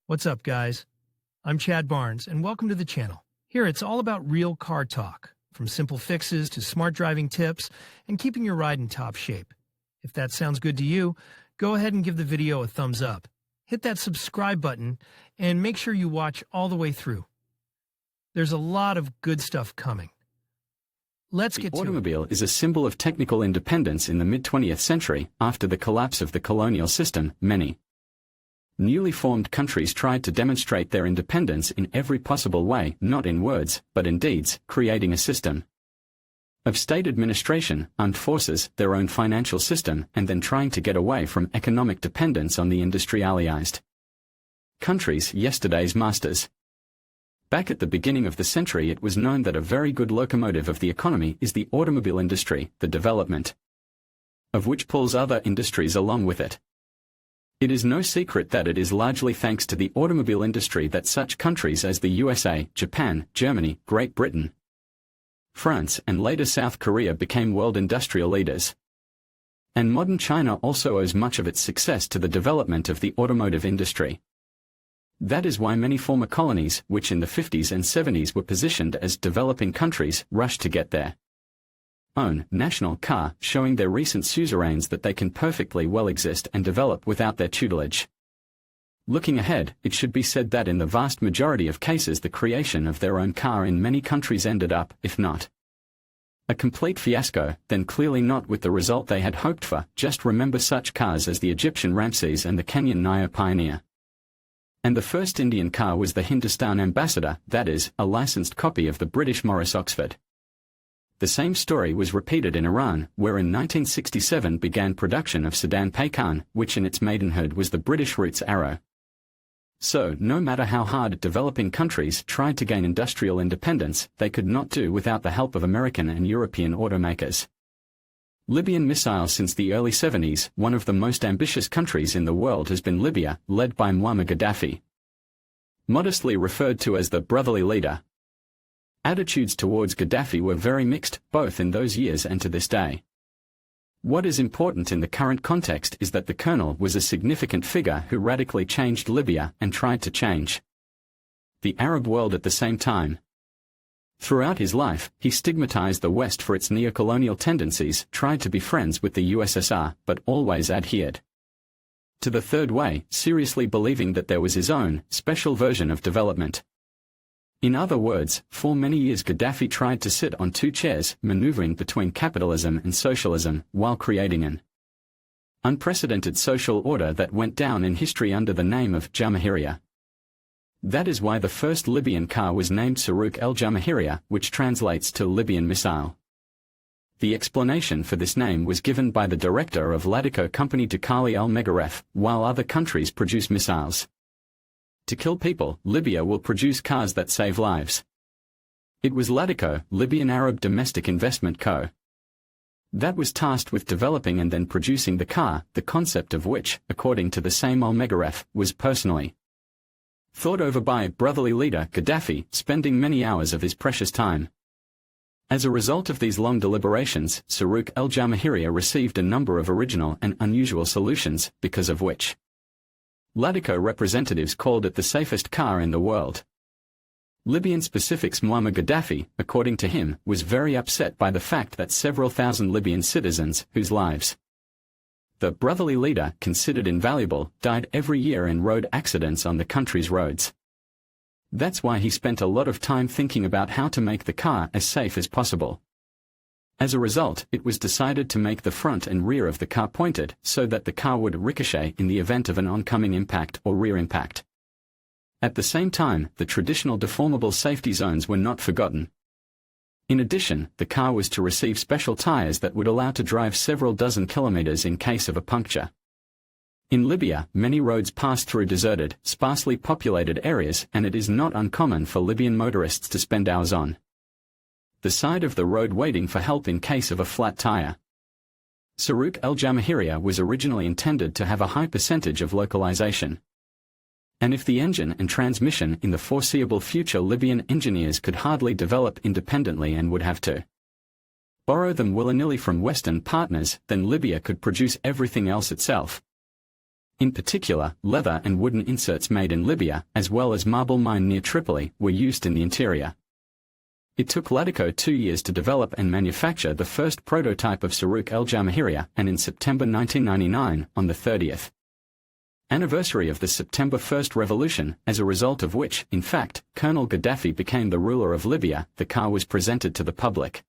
What's up, guys? I'm Chad Barnes, and welcome to the channel. Here, it's all about real car talk, from simple fixes to smart driving tips and keeping your ride in top shape. If that sounds good to you, go ahead and give the video a thumbs up. Hit that subscribe button and make sure you watch all the way through. There's a lot of good stuff coming. Let's get to it. The automobile is a symbol of technical independence in the mid-20th century. After the collapse of the colonial system, many newly formed countries tried to demonstrate their independence in every possible way, not in words, but in deeds, creating a system of state administration, armed forces, their own financial system, and then trying to get away from economic dependence on the industrialized countries, yesterday's masters. Back at the beginning of the century, it was known that a very good locomotive of the economy is the automobile industry, the development of which pulls other industries along with it. It is no secret that it is largely thanks to the automobile industry that such countries as the USA, Japan, Germany, Great Britain, France, and later South Korea became world industrial leaders. And modern China also owes much of its success to the development of the automotive industry. That is why many former colonies, which in the 50s and 70s were positioned as developing countries, rushed to get their own national car, showing their recent suzerains that they can perfectly well exist and develop without their tutelage. Looking ahead, it should be said that in the vast majority of cases the creation of their own car in many countries ended up, if not a complete fiasco, then clearly not with the result they had hoped for. Just remember such cars as the Egyptian Ramses and the Kenyan Naya Pioneer. And the first Indian car was the Hindustan Ambassador, that is, a licensed copy of the British Morris Oxford. The same story was repeated in Iran, where in 1967 began production of Sedan Paykan, which in its maidenhood was the British Roots Arrow. So, no matter how hard developing countries tried to gain industrial independence, they could not do without the help of American and European automakers. Libyan Missile. Since the early 70s, one of the most ambitious countries in the world has been Libya, led by Muammar Gaddafi, modestly referred to as the brotherly leader. Attitudes towards Gaddafi were very mixed, both in those years and to this day. What is important in the current context is that the colonel was a significant figure who radically changed Libya and tried to change the Arab world at the same time. Throughout his life, he stigmatized the West for its neocolonial tendencies, tried to be friends with the USSR, but always adhered to the Third Way, seriously believing that there was his own, special version of development. In other words, for many years Gaddafi tried to sit on two chairs, maneuvering between capitalism and socialism, while creating an unprecedented social order that went down in history under the name of Jamahiriya. That is why the first Libyan car was named Saruq el-Jamahiriya, which translates to Libyan Missile. The explanation for this name was given by the director of Ladico company Dukali el-Megaref. While other countries produce missiles to kill people, Libya will produce cars that save lives. It was Ladico, Libyan Arab Domestic Investment Co., that was tasked with developing and then producing the car, the concept of which, according to the same al-Megaref, was personally thought over by brotherly leader Gaddafi, spending many hours of his precious time. As a result of these long deliberations, Saruq el-Jamahiriya received a number of original and unusual solutions, because of which Ladico representatives called it the safest car in the world. Libyan specifics Muammar Gaddafi, according to him, was very upset by the fact that several thousand Libyan citizens, whose lives the brotherly leader considered invaluable, died every year in road accidents on the country's roads. That's why he spent a lot of time thinking about how to make the car as safe as possible. As a result, it was decided to make the front and rear of the car pointed, so that the car would ricochet in the event of an oncoming impact or rear impact. At the same time, the traditional deformable safety zones were not forgotten. In addition, the car was to receive special tires that would allow to drive several dozen kilometers in case of a puncture. In Libya, many roads pass through deserted, sparsely populated areas, and it is not uncommon for Libyan motorists to spend hours on the side of the road waiting for help in case of a flat tire. Saruq el-Jamahiriya was originally intended to have a high percentage of localization. And if the engine and transmission in the foreseeable future, Libyan engineers could hardly develop independently and would have to borrow them willy-nilly from Western partners, then Libya could produce everything else itself. In particular, leather and wooden inserts made in Libya, as well as marble mine near Tripoli, were used in the interior. It took Ladico 2 years to develop and manufacture the first prototype of Saruq al-Jamahiriya, and in September 1999, on the 30th anniversary of the September 1st revolution, as a result of which, in fact, Colonel Gaddafi became the ruler of Libya, the car was presented to the public.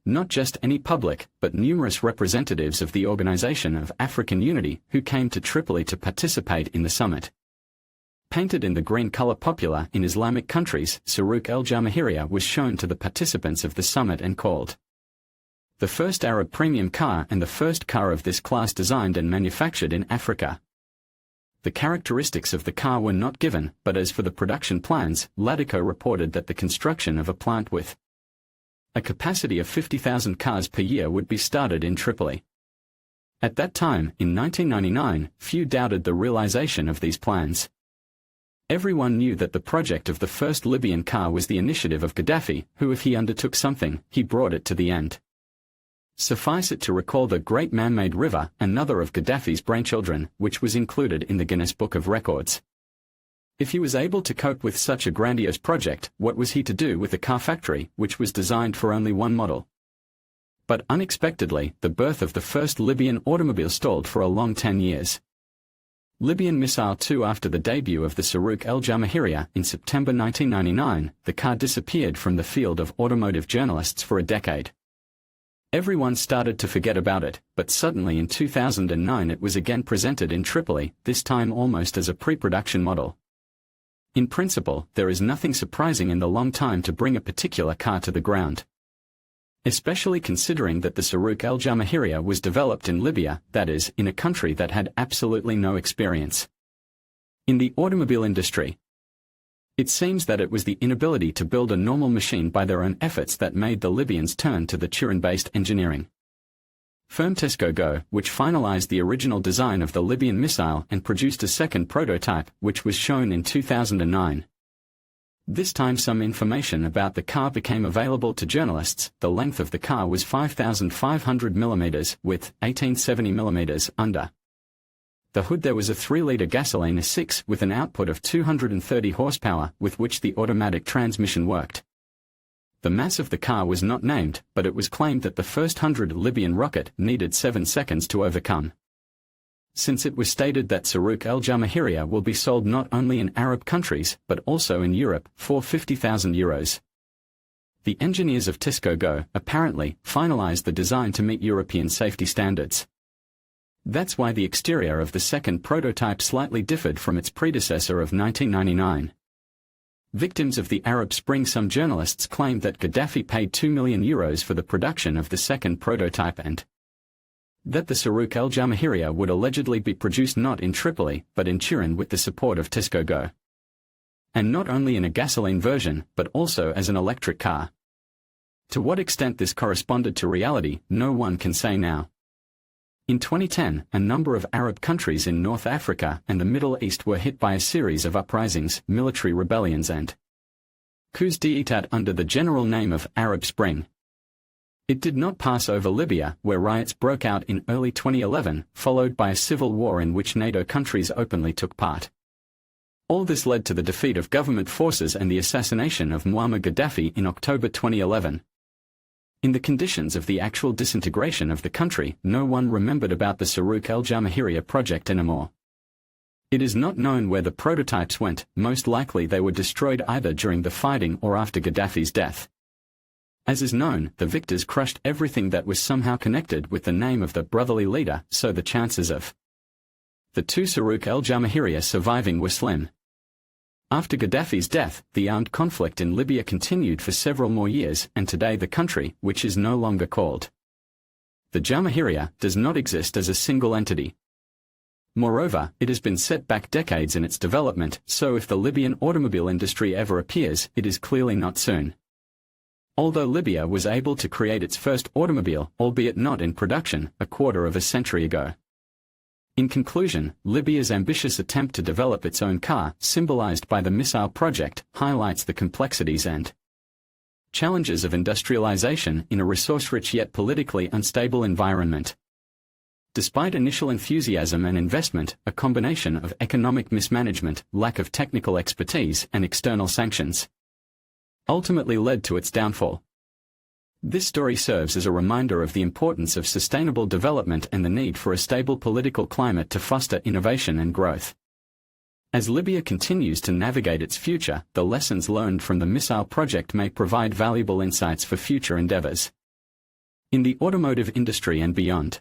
Not just any public, but numerous representatives of the Organization of African Unity, who came to Tripoli to participate in the summit. Painted in the green color popular in Islamic countries, Saruq al-Jamahiriya was shown to the participants of the summit and called the first Arab premium car and the first car of this class designed and manufactured in Africa. The characteristics of the car were not given, but as for the production plans, Ladico reported that the construction of a plant with a capacity of 50,000 cars per year would be started in Tripoli. At that time, in 1999, few doubted the realization of these plans. Everyone knew that the project of the first Libyan car was the initiative of Gaddafi, who, if he undertook something, he brought it to the end. Suffice it to recall the Great Man-Made River, another of Gaddafi's brainchildren, which was included in the Guinness Book of Records. If he was able to cope with such a grandiose project, what was he to do with a car factory, which was designed for only one model? But unexpectedly, the birth of the first Libyan automobile stalled for a long 10 years. Libyan Missile 2. After the debut of the Saruq al-Jamahiriya in September 1999, the car disappeared from the field of automotive journalists for a decade. Everyone started to forget about it, but suddenly in 2009 it was again presented in Tripoli, this time almost as a pre-production model. In principle, there is nothing surprising in the long time to bring a particular car to the ground. Especially considering that the Saruq al-Jamahiriya was developed in Libya, that is, in a country that had absolutely no experience in the automobile industry. It seems that it was the inability to build a normal machine by their own efforts that made the Libyans turn to the Turin-based engineering firm Tesco, which finalized the original design of the Libyan Missile and produced a second prototype, which was shown in 2009. This time some information about the car became available to journalists. The length of the car was 5,500 mm, width 1870 mm. Under the hood there was a 3-liter gasoline 6 with an output of 230 horsepower, with which the automatic transmission worked. The mass of the car was not named, but it was claimed that the first 100 Libyan rocket needed 7 seconds to overcome. Since it was stated that Saruq al-Jamahiriya will be sold not only in Arab countries, but also in Europe, for €50,000. The engineers of Tesco apparently finalized the design to meet European safety standards. That's why the exterior of the second prototype slightly differed from its predecessor of 1999. Victims of the Arab Spring, some journalists claimed that Gaddafi paid €2 million for the production of the second prototype and that the Saruq al-Jamahiriya would allegedly be produced not in Tripoli, but in Turin with the support of Tesco. And not only in a gasoline version, but also as an electric car. To what extent this corresponded to reality, no one can say now. In 2010, a number of Arab countries in North Africa and the Middle East were hit by a series of uprisings, military rebellions and coups d'état under the general name of Arab Spring. It did not pass over Libya, where riots broke out in early 2011, followed by a civil war in which NATO countries openly took part. All this led to the defeat of government forces and the assassination of Muammar Gaddafi in October 2011. In the conditions of the actual disintegration of the country, no one remembered about the Saruq al-Jamahiriya project anymore. It is not known where the prototypes went, most likely they were destroyed either during the fighting or after Gaddafi's death. As is known, the victors crushed everything that was somehow connected with the name of the brotherly leader, so the chances of the two Saruq al-Jamahiriya surviving were slim. After Gaddafi's death, the armed conflict in Libya continued for several more years, and today the country, which is no longer called the Jamahiriya, does not exist as a single entity. Moreover, it has been set back decades in its development, so if the Libyan automobile industry ever appears, it is clearly not soon. Although Libya was able to create its first automobile, albeit not in production, a quarter of a century ago. In conclusion, Libya's ambitious attempt to develop its own car, symbolized by the missile project, highlights the complexities and challenges of industrialization in a resource-rich yet politically unstable environment. Despite initial enthusiasm and investment, a combination of economic mismanagement, lack of technical expertise, and external sanctions ultimately led to its downfall. This story serves as a reminder of the importance of sustainable development and the need for a stable political climate to foster innovation and growth. As Libya continues to navigate its future, the lessons learned from the missile project may provide valuable insights for future endeavors in the automotive industry and beyond.